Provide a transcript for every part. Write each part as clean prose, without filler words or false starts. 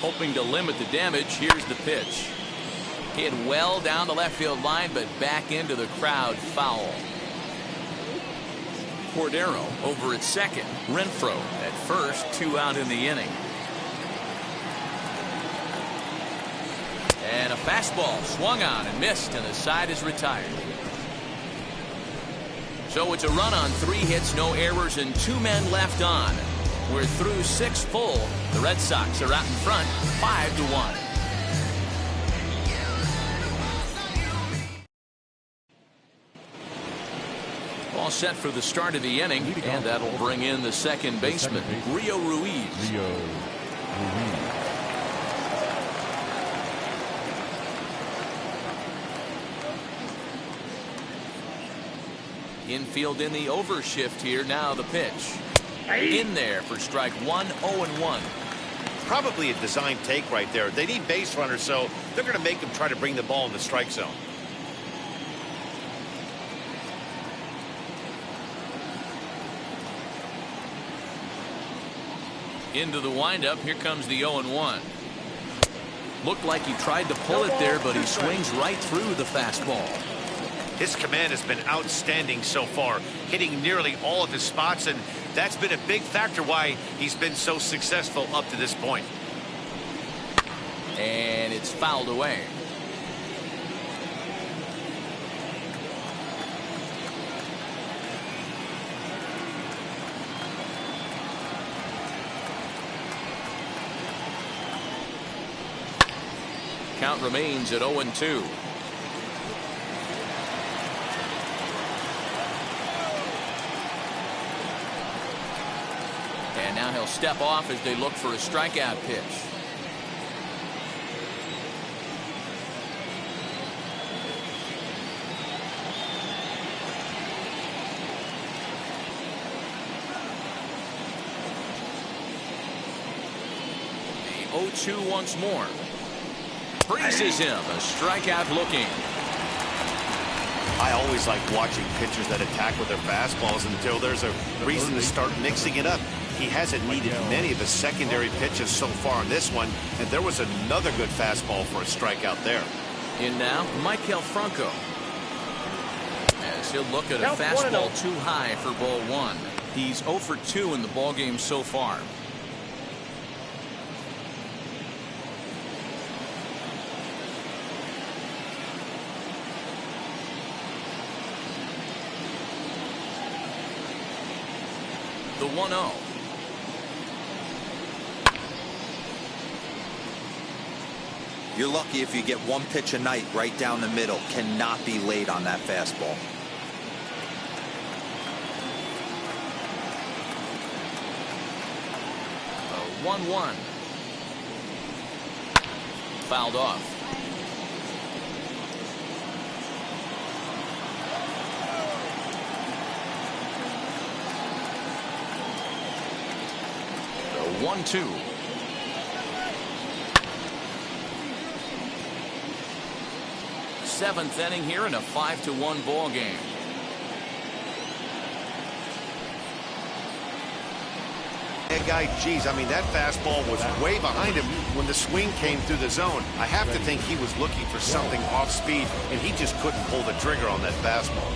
Hoping to limit the damage, here's the pitch. Hit well down the left field line, but back into the crowd, foul. Cordero over at second. Renfroe at first, 2 out in the inning. And a fastball swung on and missed, and the side is retired. So it's a run on 3 hits, no errors, and 2 men left on. We're through 6 full. The Red Sox are out in front, 5-1. All set for the start of the inning, and that'll bring in the second baseman, Rio Ruiz. Infield in the overshift here. Now the pitch. In there for strike 1, 0-1. Probably a design take right there. They need base runners, so they're going to make them try to bring the ball in the strike zone. Into the windup. Here comes the 0-1. Looked like he tried to pull it there, but he swings right through the fastball. His command has been outstanding so far, hitting nearly all of his spots, and that's been a big factor why he's been so successful up to this point. And it's fouled away. Count remains at 0-2. And now he'll step off as they look for a strikeout pitch. The 0-2 once more. Freezes him. A strikeout looking. I always like watching pitchers that attack with their fastballs until there's a reason to start mixing it up. He hasn't needed many of his secondary pitches so far in this one, and there was another good fastball for a strikeout there. In now, Michael Franco. As he'll look at a fastball too high for ball 1. He's 0 for 2 in the ballgame so far. The 1-0. You're lucky if you get 1 pitch a night right down the middle. Cannot be late on that fastball. A 1-1. Fouled off. The 1-2. Seventh inning here in a 5-1 ball game. That guy, geez, I mean, that fastball was way behind him when the swing came through the zone. I have to think he was looking for something off speed, and he just couldn't pull the trigger on that fastball.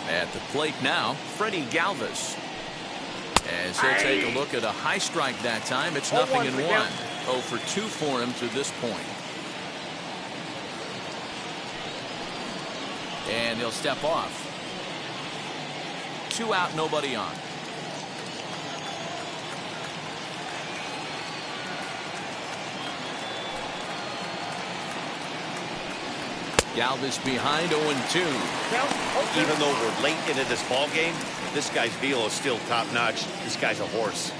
At the plate now, Freddie Galvis. As he'll take a look at a high strike that time. It's 0-1. 0 for 2 for him to this point. And he'll step off. 2 out, nobody on. Galvis behind 0-2. Even though we're late into this ball game, this guy's velo is still top notch. This guy's a horse.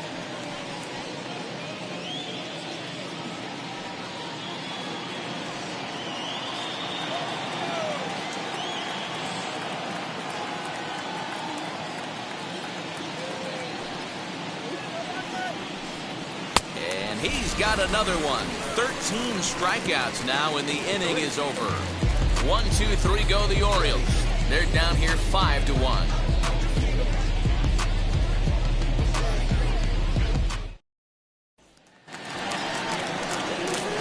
And he's got another one. 13 strikeouts now, and the inning is over. 1, 2, 3 go the Orioles. They're down here 5-1.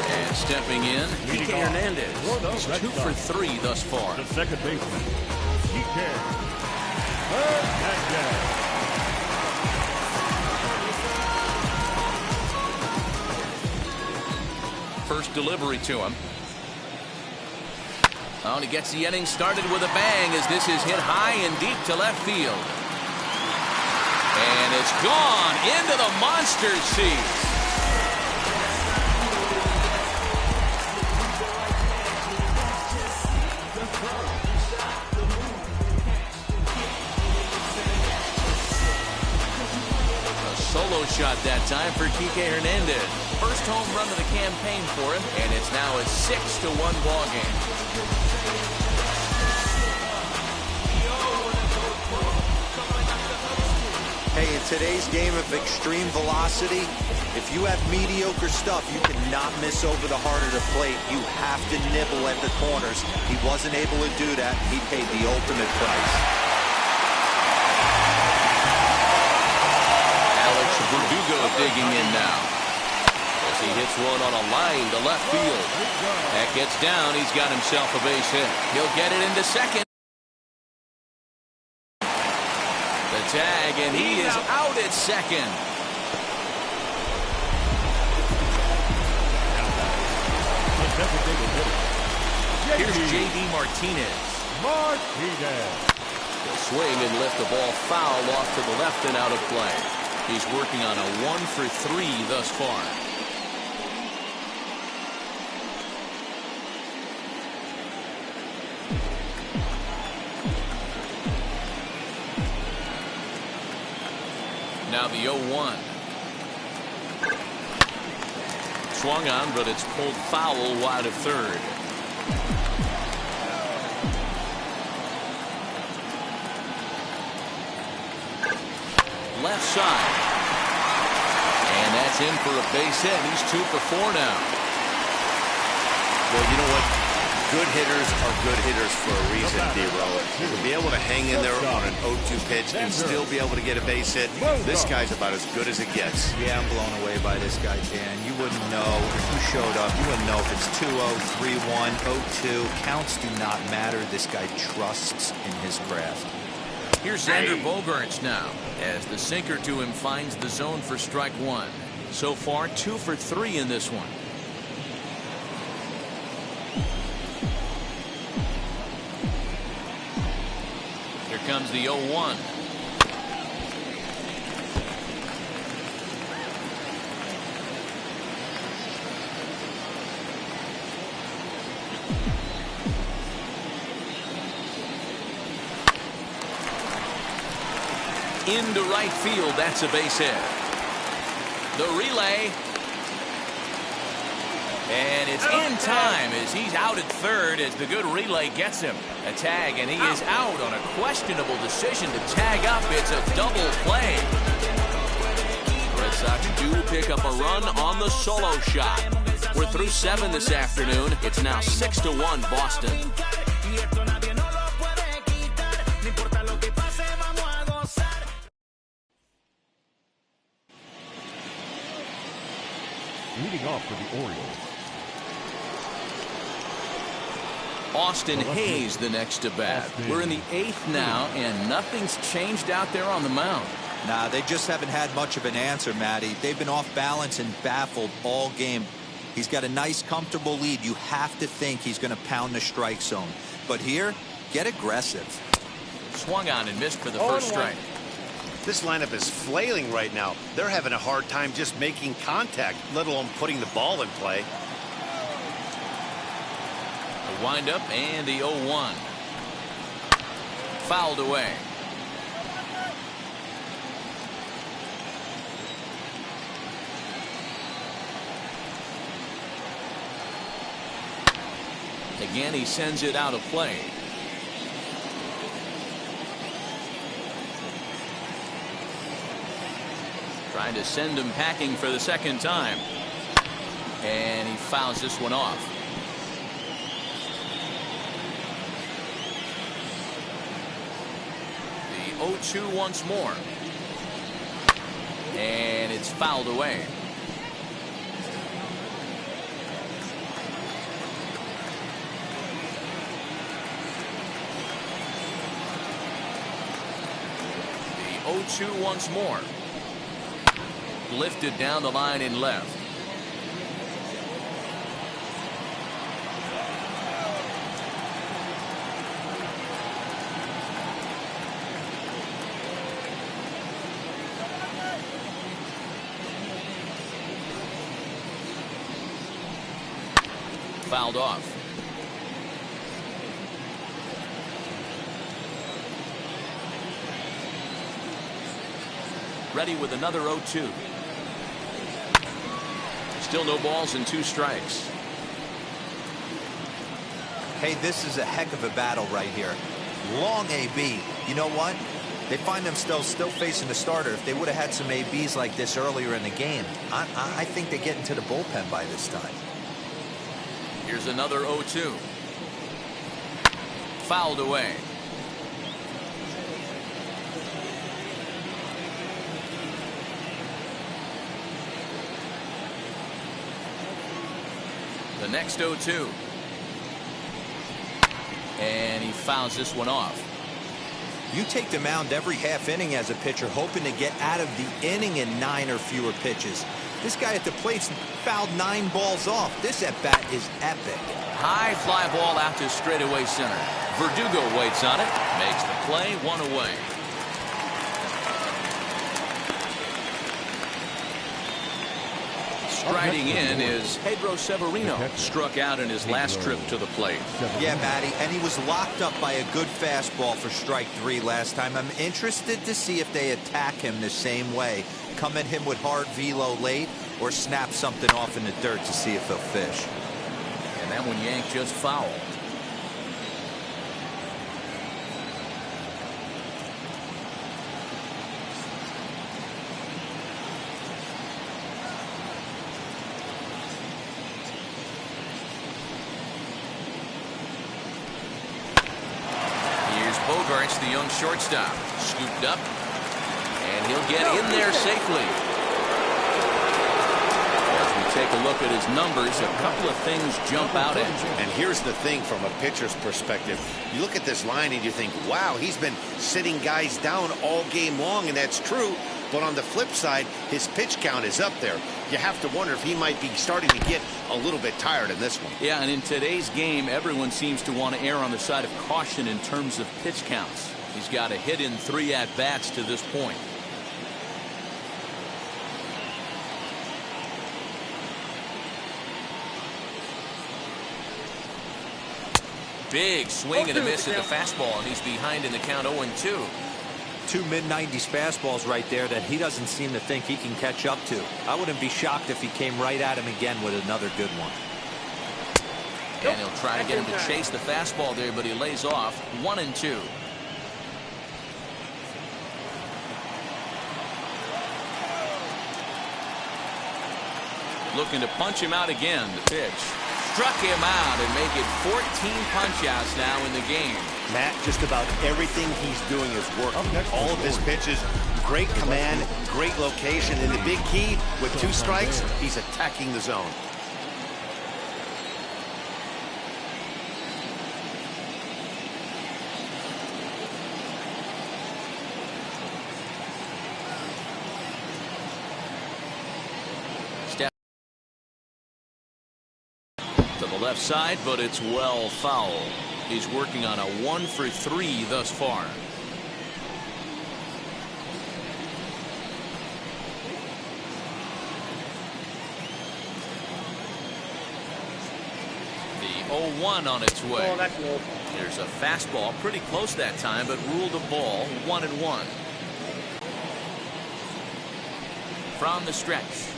And stepping in, Kike Hernandez. He's 2 for 3 thus far. The second baseman, Kike Hernandez. First delivery to him. Oh, and he gets the inning started with a bang as this is hit high and deep to left field. And it's gone into the monster seats. A solo shot that time for Kike Hernandez. First home run of the campaign for him, and it's now a 6-1 ball game. Hey, in today's game of extreme velocity, if you have mediocre stuff, you cannot miss over the heart of the plate. You have to nibble at the corners. He wasn't able to do that. He paid the ultimate price. Alex Verdugo digging in now. As he hits one on a line to left field. That gets down. He's got himself a base hit. He'll get it into second. The tag, and he is out at second. Here's J.D. Martinez. He'll swing and lift the ball foul off to the left and out of play. He's working on a 1 for 3 thus far. Now the 0-1. Swung on, but it's pulled foul wide of third. Left side. And that's in for a base hit. He's 2 for 4 now. Well, you know what? Good hitters are good hitters for a reason, D-Row. To be able to hang in there on an 0-2 pitch and still be able to get a base hit, this guy's about as good as it gets. Yeah, I'm blown away by this guy, Dan. You wouldn't know if you showed up. You wouldn't know if it's 2-0, 3-1, 0-2. Counts do not matter. This guy trusts in his craft. Here's Xander Bogaerts now, as the sinker to him finds the zone for strike 1. So far, 2 for 3 in this one. Here comes the 0-1. Into right field, that's a base hit. The relay. And it's in time as he's out at third as the good relay gets him. A tag, and he is out on a questionable decision to tag up. It's a double play. Red Sox do pick up a run on the solo shot. We're through 7 this afternoon. It's now 6-1 Boston. Leading off for the Orioles, Austin Hayes the next to bat. We're in the 8th now, and nothing's changed out there on the mound. Nah, they just haven't had much of an answer, Matty. They've been off balance and baffled all game. He's got a nice, comfortable lead. You have to think he's going to pound the strike zone. But here, get aggressive. Swung on and missed for the first strike. This lineup is flailing right now. They're having a hard time just making contact, let alone putting the ball in play. The windup and the 0-1. Fouled away. Again, he sends it out of play. Trying to send him packing for the second time. And he fouls this one off. The 0-2 once more. And it's fouled away. The 0-2 once more. Lifted down the line in left. Fouled off. Ready with another 0-2. Still no balls and 2 strikes. Hey, this is a heck of a battle right here. Long AB. You know what? They find themselves still facing the starter. If they would have had some ABs like this earlier in the game, I think they get into the bullpen by this time. Here's another 0-2. Fouled away. The next 0-2. And he fouls this one off. You take the mound every half inning as a pitcher, hoping to get out of the inning in 9 or fewer pitches. This guy at the plate's fouled 9 balls off. This at-bat is epic. High fly ball out to straightaway center. Verdugo waits on it. Makes the play, 1 away. Striding in is Pedro Severino. Struck out in his last trip to the plate. Yeah, Matty, and he was locked up by a good fastball for strike 3 last time. I'm interested to see if they attack him the same way. Come at him with hard velo late or snap something off in the dirt to see if he'll fish. And that one yanked just foul. Bogarts, the young shortstop, scooped up, and he'll get in there safely. As we take a look at his numbers, a couple of things jump out at you. And here's the thing from a pitcher's perspective. You look at this line and you think, wow, he's been sitting guys down all game long, and that's true. But on the flip side, his pitch count is up there. You have to wonder if he might be starting to get a little bit tired in this one. Yeah, and in today's game, everyone seems to want to err on the side of caution in terms of pitch counts. He's got a hit in 3 at-bats to this point. Big swing and a miss at the fastball, and he's behind in the count 0-2. 2 mid-90s fastballs right there that he doesn't seem to think he can catch up to. I wouldn't be shocked if he came right at him again with another good one. And he'll try to get him to chase the fastball there, but he lays off. 1-2. Looking to punch him out again. The pitch struck him out and make it 14 punch-outs now in the game. Matt, just about everything he's doing is working. All of his pitches, great command, great location, and the big key, with 2 strikes, he's attacking the zone. To the left side, but it's well foul. He's working on a 1-for-3 thus far. The 0-1 on its way. Oh, that's low. There's a fastball pretty close that time, but ruled a ball. 1-1. From the stretch.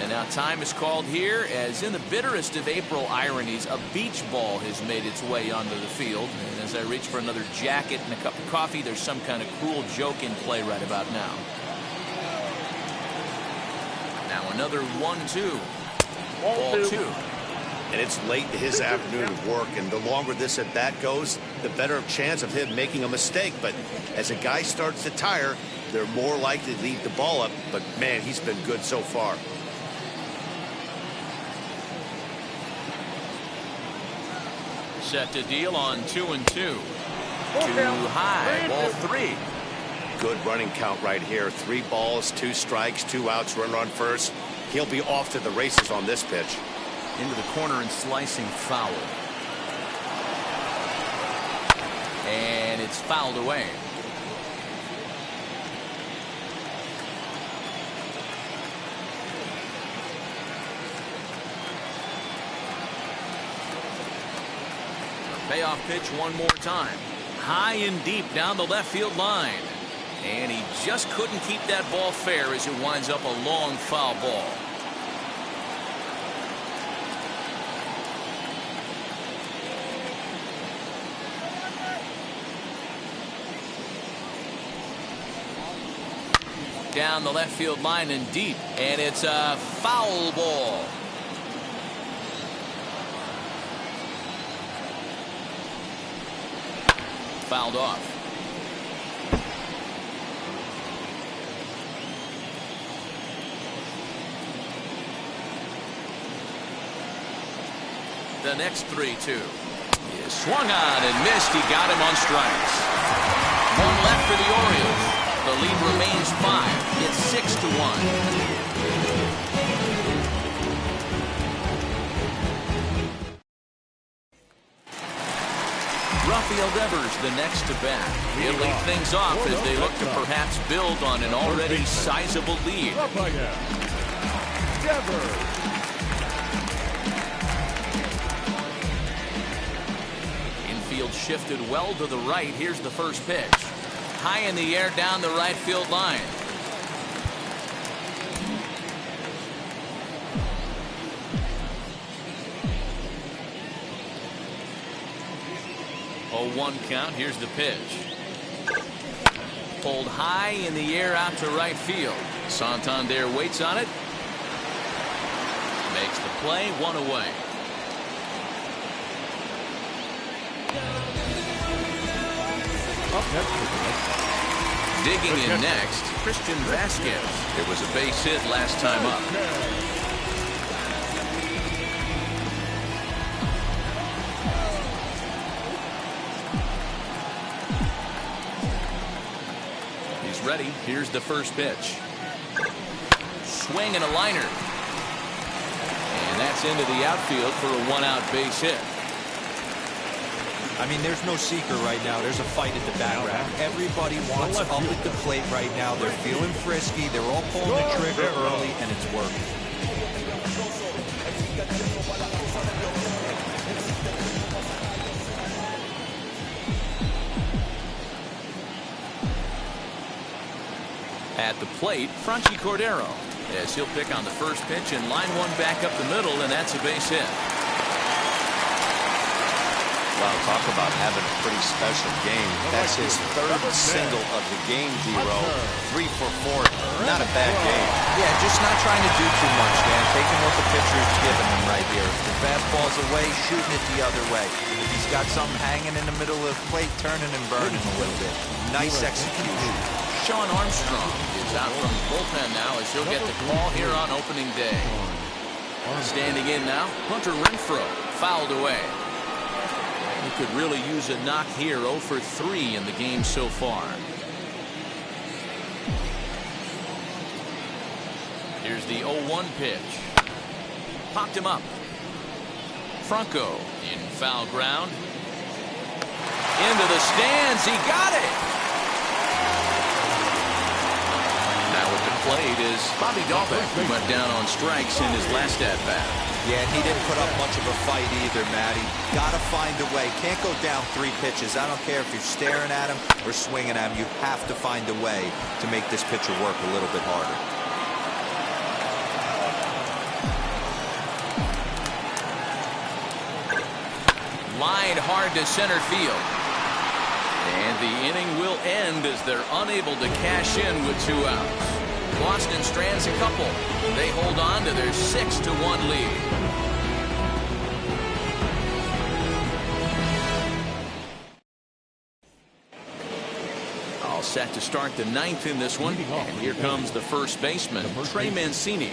And now time is called here as in the bitterest of April ironies, a beach ball has made its way onto the field. And as I reach for another jacket and a cup of coffee, there's some kind of cruel joke in play right about now. Now another 1-2. Ball 2. And it's late in his afternoon of work, and the longer this at bat goes, the better chance of him making a mistake. But as a guy starts to tire, they're more likely to leave the ball up. But man, he's been good so far. Set to deal on 2-2. Too high. Ball 3. Good running count right here. 3 balls, 2 strikes, 2 outs, runner on first. He'll be off to the races on this pitch. Into the corner and slicing foul. And it's fouled away. Payoff pitch one more time. High and deep down the left field line. And he just couldn't keep that ball fair as it winds up a long foul ball. Down the left field line and deep. And it's a foul ball. Fouled off. The next 3-2 is swung on and missed. He got him on strikes. One left for the Orioles. The lead remains 5. It's 6-1. Rafael Devers the next to bat. He'll lead things off as they look to perhaps build on an already sizable lead. Infield shifted well to the right. Here's the first pitch. High in the air down the right field line. Oh, 1 count. Here's the pitch. Pulled high in the air out to right field. Santander waits on it. Makes the play. 1 away. Digging in next, Christian Vasquez. It was a base hit last time up. He's ready. Here's the first pitch. Swing and a liner. And that's into the outfield for a 1-out base hit. I mean, there's no secret right now. There's a fight at the bat rack. Everybody wants up at the plate right now. They're feeling frisky. They're all pulling the trigger early, and it's working. At the plate, Franchi Cordero, as he'll pick on the first pitch and line one back up the middle, and that's a base hit. Wow, talk about having a pretty special game. That's his 3rd single of the game, D-Row. 3 for 4. Not a bad game. Yeah, just not trying to do too much, Dan. Taking what the pitcher is giving him right here. If the fastball's away, shooting it the other way. If he's got something hanging in the middle of the plate, turning and burning a little bit. Nice execution. Sean Armstrong is out from the bullpen now as he'll get the call here on opening day. Standing in now, Hunter Renfroe, fouled away. He could really use a knock here. 0 for 3 in the game so far. Here's the 0-1 pitch. Popped him up. Franco in foul ground. Into the stands. He got it. Now with the plate is Bobby Dalbec, who went down on strikes in his last at-bat. Yeah, and he didn't put up much of a fight either, Matty. Got to find a way. Can't go down 3 pitches. I don't care if you're staring at him or swinging at him. You have to find a way to make this pitcher work a little bit harder. line hard to center field. And the inning will end as they're unable to cash in with 2 outs. Boston strands a couple. They hold on to their 6-1 lead. All set to start the 9th in this one. And here comes the first baseman, Trey Mancini.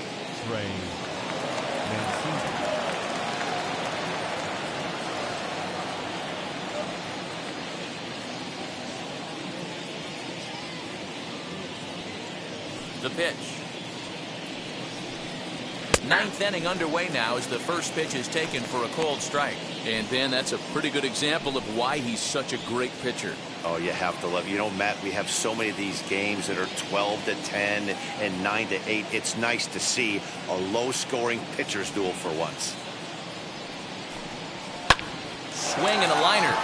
The pitch. 9th inning underway now as the first pitch is taken for a cold strike. And Ben, that's a pretty good example of why he's such a great pitcher. Oh, you have to love. You know, Matt, we have so many of these games that are 12-10 and 9-8. It's nice to see a low-scoring pitcher's duel for once. Swing and a liner.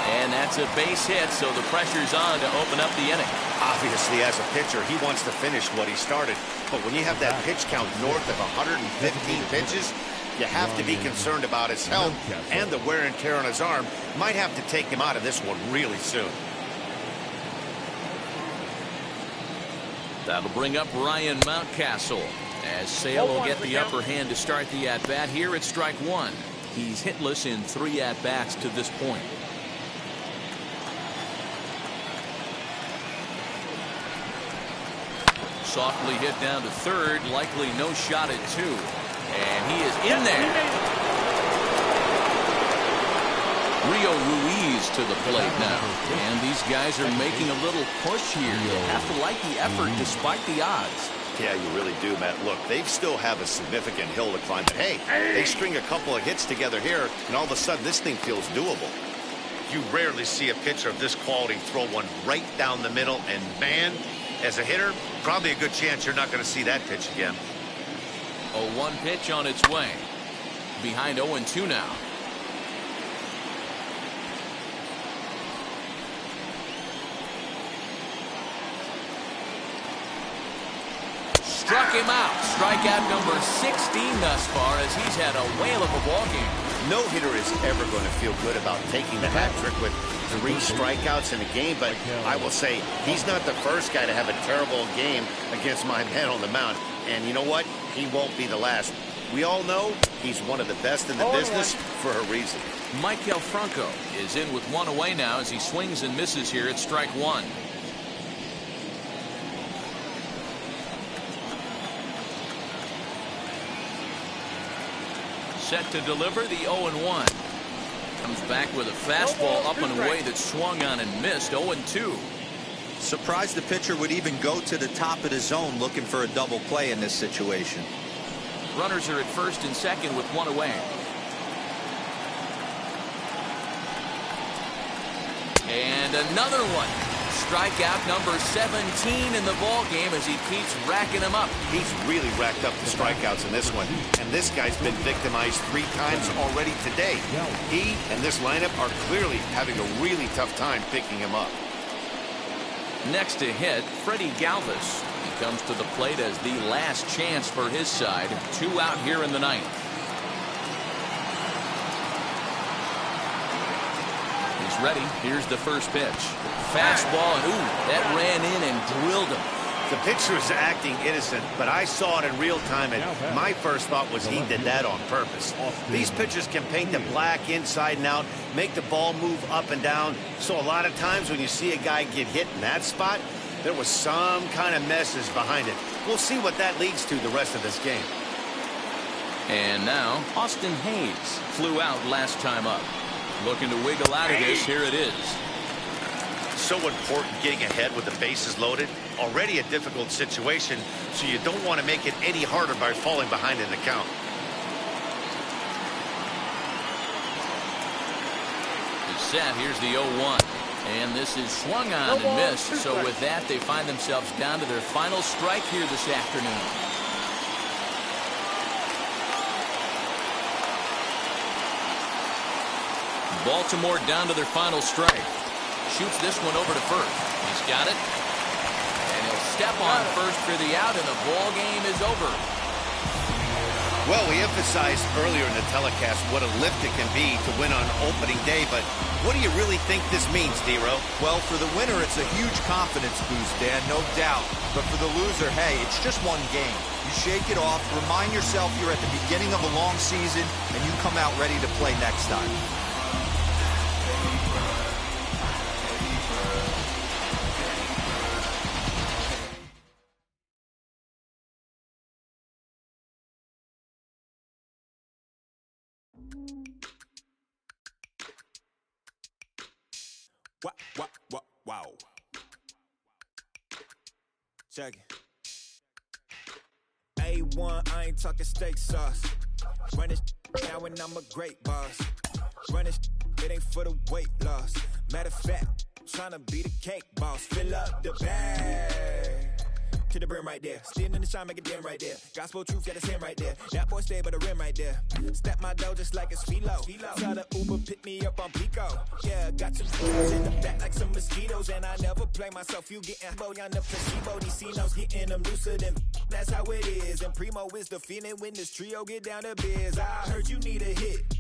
And that's a base hit, so the pressure's on to open up the inning. Obviously, as a pitcher, he wants to finish what he started. But when you have that pitch count north of 115 pitches, you have to be concerned about his health and the wear and tear on his arm. Might have to take him out of this one really soon. That'll bring up Ryan Mountcastle as Sale will get the upper hand to start the at-bat here at strike 1. He's hitless in 3 at-bats to this point. Softly hit down to third, likely no shot at 2. And he is in there. Rio Ruiz to the plate now. And these guys are making a little push here. You have to like the effort despite the odds. Yeah, you really do, Matt. Look, they still have a significant hill to climb. But hey, they string a couple of hits together here, and all of a sudden this thing feels doable. You rarely see a pitcher of this quality throw one right down the middle, and man, as a hitter, probably a good chance you're not going to see that pitch again. 0-1 pitch on its way. Behind 0-2 now. Struck him out. Strikeout number 16 thus far as he's had a whale of a ball game. No hitter is ever going to feel good about taking the hat trick with 3 strikeouts in a game, but I will say he's not the first guy to have a terrible game against my man on the mound. And you know what? He won't be the last. We all know he's one of the best in the business for a reason. Maikel Franco is in with 1 away now as he swings and misses here at strike 1. Set to deliver the 0-1. Comes back with a fastball up and away that swung on and missed. 0-2. Surprised the pitcher would even go to the top of the zone looking for a double play in this situation. Runners are at first and second with 1 away. And another one. Strikeout number 17 in the ball game as he keeps racking them up. He's really racked up the strikeouts in this one, and this guy's been victimized 3 times already today. He and this lineup are clearly having a really tough time picking him up. Next to hit, Freddie Galvis. He comes to the plate as the last chance for his side. 2 out here in the 9th. He's ready. Here's the first pitch. Fastball, and ooh, that ran in and drilled him. The pitcher is acting innocent, but I saw it in real time, and my first thought was he did that on purpose. These pitchers can paint the black inside and out, make the ball move up and down. So a lot of times when you see a guy get hit in that spot, there was some kind of message behind it. We'll see what that leads to the rest of this game. And now, Austin Hayes flew out last time up. Looking to wiggle out of this. Here it is. So important getting ahead with the bases loaded. Already a difficult situation, so you don't want to make it any harder by falling behind in the count. It's set. Here's the 0-1. And this is swung on and missed. So with that, they find themselves down to their final strike here this afternoon. Baltimore down to their final strike. Shoots this one over to first. He's got it. And he'll step on first for the out, and the ball game is over. Well, we emphasized earlier in the telecast what a lift it can be to win on opening day, but what do you really think this means, D-Row? Well, for the winner, it's a huge confidence boost, Dan, no doubt. But for the loser, hey, it's just one game. You shake it off, remind yourself you're at the beginning of a long season, and you come out ready to play next time. Wow. Check it. A1, I ain't talking steak sauce. Run this now and I'm a great boss. Run this, it ain't for the weight loss. Matter of fact, tryna be the cake boss. Fill up the bag to the brim right there. Standing in the shine, make a dim right there. Gospel truth, got his hand right there. That boy stay by the rim right there. Step my dough just like it's philo. Tell the Uber pick me up on Pico. Yeah, got some flies in the back like some mosquitoes. And I never play myself. You getting boy on the placebo. These C-notes getting them looser than that's how it is. And Primo is the feeling when this trio get down to biz. I heard you need a hit.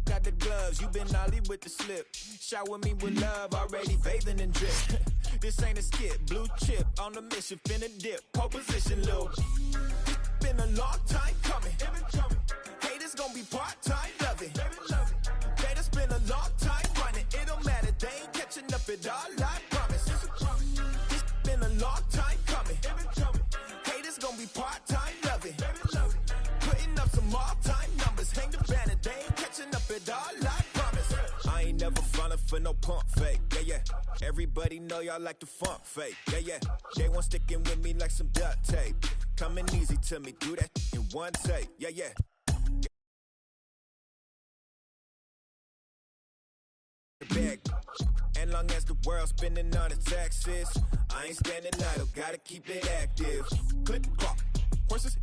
Got the gloves, you been ollie with the slip. Shower me with love, already bathing in drip. This ain't a skip, blue chip on the mission, finna dip. Pole position, little. It's been a long time coming. Hey, this gon' be part-time, love it. They just been a long time running. It don't matter, they ain't catching up at all, I promise. It's been a long time coming. Hey, this gon' be part-time, love it. Putting up some all-time numbers, hang the banner, they ain't catching up at all, I promise. I ain't never falling for no pump fake, yeah. Everybody know y'all like the funk fake, yeah. They want sticking with me like some duct tape. Coming easy to me, do that in one take, yeah. Bag. And long as the world's spending on its taxes, I ain't standing idle, gotta keep it active. Click clock, horses.